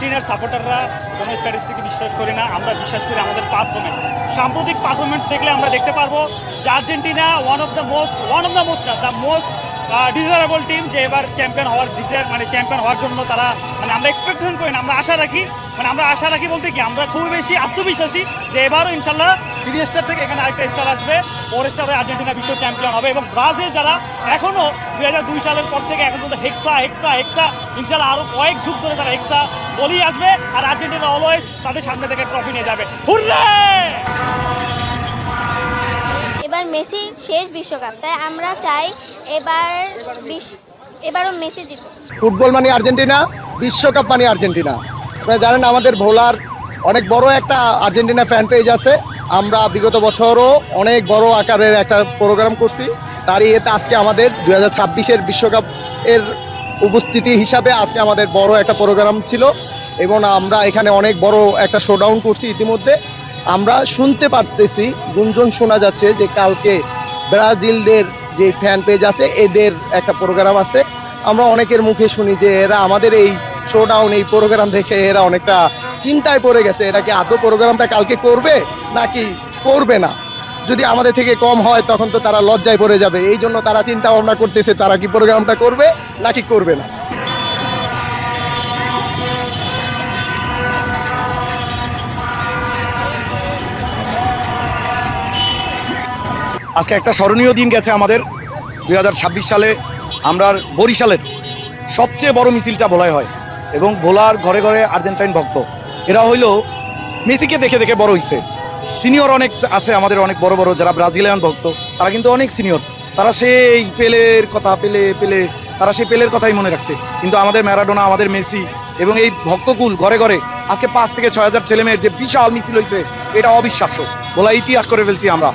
আর্জেন্টিনার সাপোর্টাররা কোনো স্ট্যাটিস্টিকে বিশ্বাস করি না, আমরা বিশ্বাস করি আমাদের পারফরমেন্স। সাম্প্রতিক পারফরমেন্স দেখলে আমরা দেখতে পারবো যে Argentina one of the most desirable team, যে এবার চ্যাম্পিয়ন হওয়ার চ্যাম্পিয়ন হওয়ার জন্য তারা আমরা এক্সপেকটেশন করি না, আমরা আশা রাখি বলতে কি আমরা খুবই বেশি আত্মবিশ্বাসী যে এবারও ইনশাল্লাহ 3 স্টার থেকে এখানে আরেকটা স্টার আসবে, 4 স্টারে আর্জেন্টিনা বিশ্ব চ্যাম্পিয়ন হবে। এবং ব্রাজিল যারা এখনো 2002 সালের পর থেকে এখন পর্যন্ত হেক্সা ইনশাল্লাহ আরো কয়েক যুগ ধরে তারা হেক্সা বলেই আসবে, আর আর্জেন্টিনা অলওয়েজ তাদের সামনে থেকে ট্রফি নিয়ে যাবে। হুররে! এবার মেসির শেষ বিশ্বকাপ, তাই আমরা চাই এবারও মেসি জিতুক। ফুটবল মানে আর্জেন্টিনা, বিশ্বকাপ মানে আর্জেন্টিনা। আপনারা জানেন আমাদের ভোলার অনেক বড় একটা আর্জেন্টিনা ফ্যান পেজ আছে। আমরা বিগত বছরও অনেক বড় আকারের একটা প্রোগ্রাম করছি, তারই এটা আজকে আমাদের 2026-এর বিশ্বকাপ এর উপস্থিতি হিসাবে আজকে আমাদের বড় একটা প্রোগ্রাম ছিল এবং আমরা এখানে অনেক বড় একটা শোডাউন করছি। ইতিমধ্যে আমরা শুনতে পারতেছি, গুঞ্জন শোনা যাচ্ছে যে কালকে ব্রাজিলদের যে ফ্যান পেজ আছে এদের একটা প্রোগ্রাম আছে। আমরা অনেকের মুখে শুনি যে এরা আমাদের এই শোডাউন, এই প্রোগ্রাম দেখে এরা অনেকটা চিন্তায় পড়ে গেছে, এরা কি আদৌ প্রোগ্রামটা কালকে করবে নাকি করবে না। যদি আমাদের থেকে কম হয় তখন তো তারা লজ্জায় পড়ে যাবে, এই জন্য তারা চিন্তা ভাবনা করতেছে তারা কি প্রোগ্রামটা করবে নাকি করবে না। আজকে একটা স্মরণীয় দিন গেছে আমাদের 2026 সালে। আমরা বরিশালের সবচেয়ে বড় মিছিলটা ভোলায় হয় এবং ভোলার ঘরে ঘরে আর্জেন্টাইন ভক্ত। এরা হইল মেসিকে দেখে দেখে বড় হইছে। সিনিয়র অনেক আছে আমাদের, অনেক বড় বড় যারা ব্রাজিলিয়ান ভক্ত, তারা কিন্তু অনেক সিনিয়র, তারা সেই পেলের কথা তারা সেই পেলের কথাই মনে রাখছে। কিন্তু আমাদের ম্যারাডোনা, আমাদের মেসি এবং এই ভক্তকুল ঘরে ঘরে আজকে 5 থেকে 6 হাজার ছেলেমেয়ের যে বিশাল মিছিল হয়েছে, এটা অবিশ্বাস্য। ভোলা ইতিহাস করে ফেলছি আমরা।